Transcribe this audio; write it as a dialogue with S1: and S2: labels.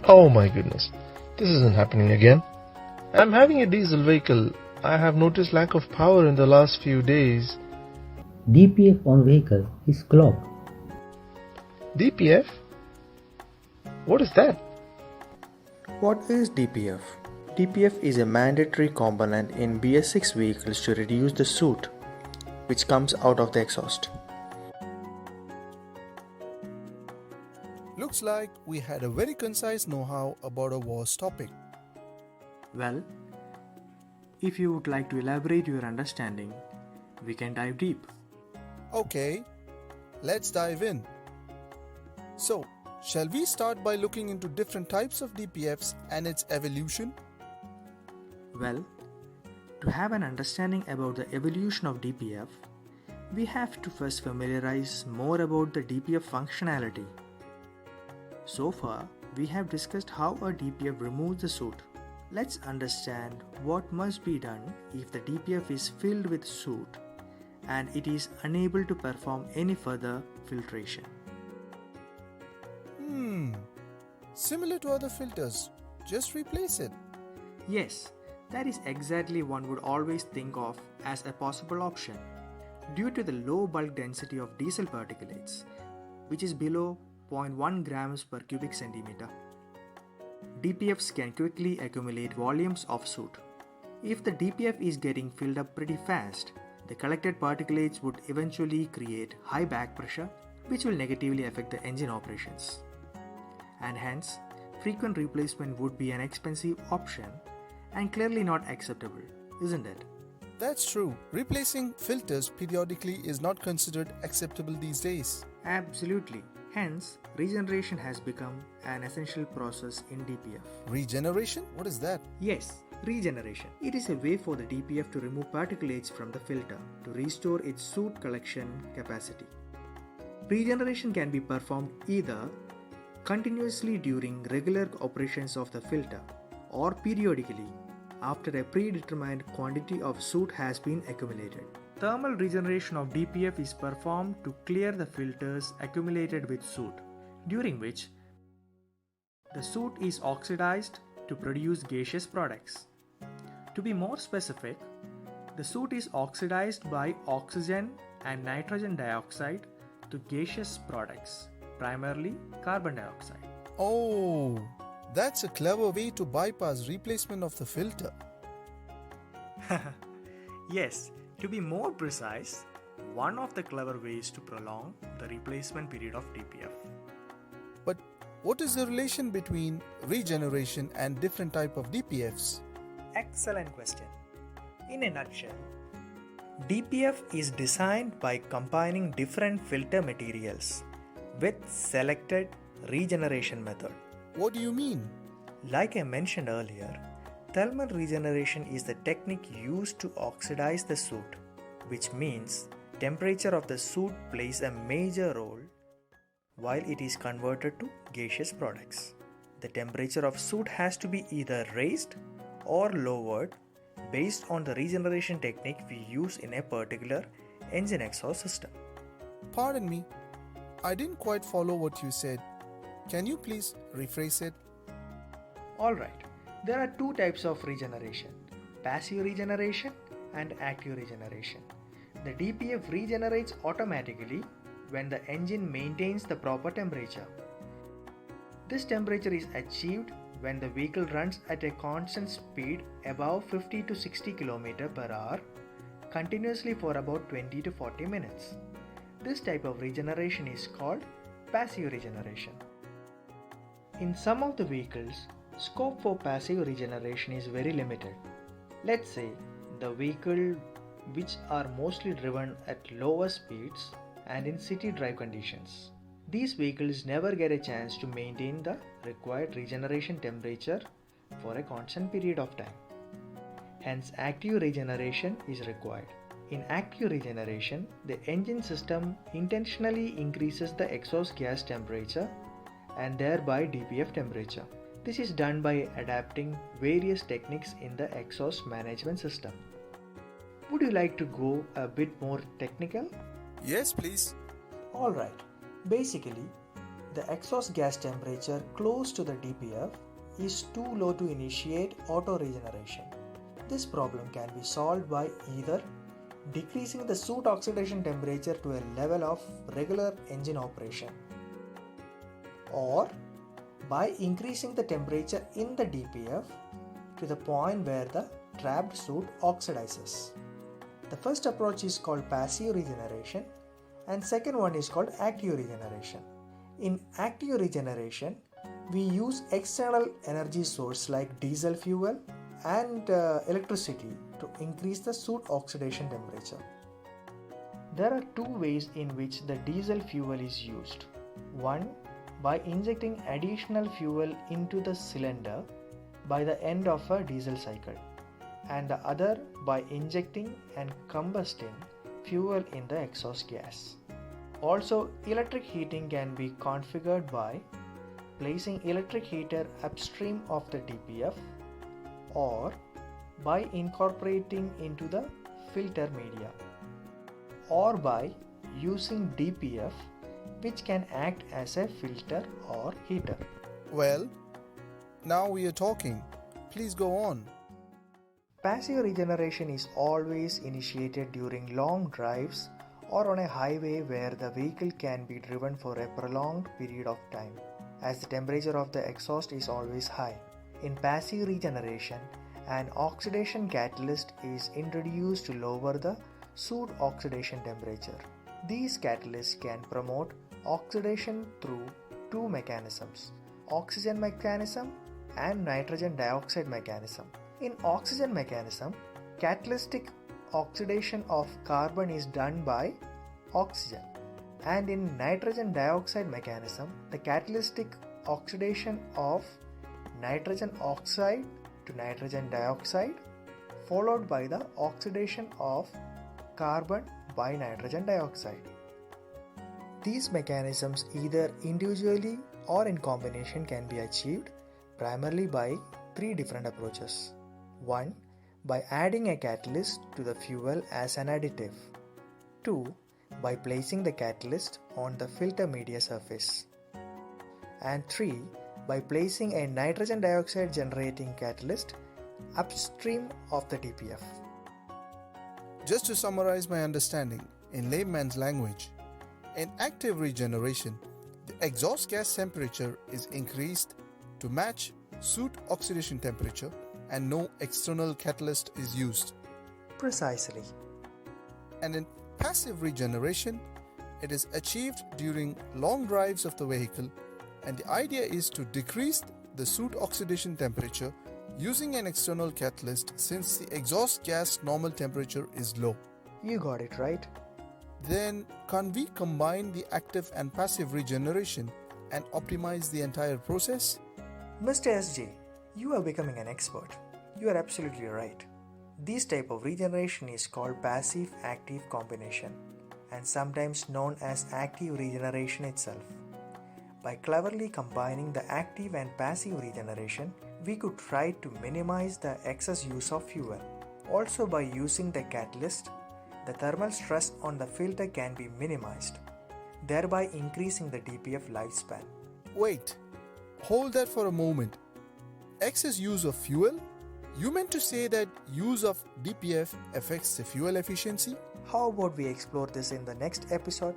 S1: Oh my goodness, this isn't happening again. I'm having a diesel vehicle. I have noticed lack of power in the last few days.
S2: DPF on vehicle is clogged.
S1: DPF? What is that?
S3: What is DPF? DPF is a mandatory component in BS6 vehicles to reduce the soot which comes out of the exhaust.
S4: Looks like we had a very concise know-how about a vast topic.
S3: Well, if you would like to elaborate your understanding, we can dive deep.
S4: Okay, let's dive in. So, shall we start by looking into different types of DPFs and its evolution?
S3: Well, to have an understanding about the evolution of DPF, we have to first familiarize more about the DPF functionality. So far, we have discussed how a DPF removes the soot. Let's understand what must be done if the DPF is filled with soot and it is unable to perform any further filtration.
S4: Similar to other filters, just replace it.
S3: Yes, that is exactly one would always think of as a possible option. Due to the low bulk density of diesel particulates, which is below 0.1 grams per cubic centimeter, DPFs can quickly accumulate volumes of soot. If the DPF is getting filled up pretty fast, the collected particulates would eventually create high back pressure, which will negatively affect the engine operations. And hence, frequent replacement would be an expensive option and clearly not acceptable, isn't it?
S4: That's true. Replacing filters periodically is not considered acceptable these days.
S3: Absolutely. Hence, regeneration has become an essential process in DPF.
S4: Regeneration? What is that?
S3: Yes, regeneration. It is a way for the DPF to remove particulates from the filter to restore its soot collection capacity. Regeneration can be performed either continuously during regular operations of the filter or periodically after a predetermined quantity of soot has been accumulated. Thermal regeneration of DPF is performed to clear the filters accumulated with soot, during which the soot is oxidized to produce gaseous products. To be more specific, the soot is oxidized by oxygen and nitrogen dioxide to gaseous products, primarily carbon dioxide.
S4: Oh, that's a clever way to bypass replacement of the filter.
S3: Yes, to be more precise, one of the clever ways to prolong the replacement period of DPF.
S4: But what is the relation between regeneration and different type of DPFs?
S3: Excellent question. In a nutshell, DPF is designed by combining different filter materials with selected regeneration method.
S4: What do you mean?
S3: Like I mentioned earlier, thermal regeneration is the technique used to oxidize the soot, which means temperature of the soot plays a major role while it is converted to gaseous products. The temperature of soot has to be either raised or lowered based on the regeneration technique we use in a particular engine exhaust system.
S4: Pardon me, I didn't quite follow what you said. Can you please rephrase it?
S3: Alright, there are two types of regeneration, passive regeneration and active regeneration. The DPF regenerates automatically when the engine maintains the proper temperature. This temperature is achieved when the vehicle runs at a constant speed above 50 to 60 km per hour continuously for about 20 to 40 minutes. This type of regeneration is called passive regeneration. In some of the vehicles, scope for passive regeneration is very limited. Let's say the vehicle which are mostly driven at lower speeds and in city drive conditions. These vehicles never get a chance to maintain the required regeneration temperature for a constant period of time. Hence, active regeneration is required. In active regeneration, the engine system intentionally increases the exhaust gas temperature and thereby DPF temperature. This is done by adapting various techniques in the exhaust management system. Would you like to go a bit more technical?
S4: Yes, please.
S3: Alright, basically, the exhaust gas temperature close to the DPF is too low to initiate auto regeneration. This problem can be solved by either decreasing the soot oxidation temperature to a level of regular engine operation, or by increasing the temperature in the DPF to the point where the trapped soot oxidizes. The first approach is called passive regeneration and second one is called active regeneration. In active regeneration, we use external energy source like diesel fuel and electricity to increase the soot oxidation temperature. There are two ways in which the diesel fuel is used. One, by injecting additional fuel into the cylinder by the end of a diesel cycle, and the other by injecting and combusting fuel in the exhaust gas. Also, electric heating can be configured by placing electric heater upstream of the DPF or by incorporating into the filter media, or by using DPF, which can act as a filter or heater.
S4: Well, now we are talking. Please go on.
S3: Passive regeneration is always initiated during long drives or on a highway where the vehicle can be driven for a prolonged period of time, as the temperature of the exhaust is always high. In passive regeneration, an oxidation catalyst is introduced to lower the soot oxidation temperature. These catalysts can promote oxidation through two mechanisms: oxygen mechanism and nitrogen dioxide mechanism. In oxygen mechanism, catalytic oxidation of carbon is done by oxygen, and in nitrogen dioxide mechanism, the catalytic oxidation of nitrogen oxide to nitrogen dioxide, followed by the oxidation of carbon by nitrogen dioxide. These mechanisms, either individually or in combination, can be achieved primarily by three different approaches. 1. By adding a catalyst to the fuel as an additive. 2. By placing the catalyst on the filter media surface. And 3. By placing a nitrogen dioxide generating catalyst upstream of the DPF.
S4: Just to summarize my understanding in layman's language, in active regeneration, the exhaust gas temperature is increased to match soot oxidation temperature and no external catalyst is used.
S3: Precisely.
S4: And in passive regeneration, it is achieved during long drives of the vehicle, and the idea is to decrease the soot oxidation temperature using an external catalyst since the exhaust gas normal temperature is low.
S3: You got it right.
S4: Then can't we combine the active and passive regeneration and optimize the entire process?
S3: Mr. SJ, you are becoming an expert. You are absolutely right. This type of regeneration is called passive-active combination and sometimes known as active regeneration itself. By cleverly combining the active and passive regeneration, we could try to minimize the excess use of fuel. Also, by using the catalyst, the thermal stress on the filter can be minimized, thereby increasing the DPF lifespan.
S4: Wait, hold that for a moment. Excess use of fuel? You meant to say that use of DPF affects the fuel efficiency?
S3: How about we explore this in the next episode?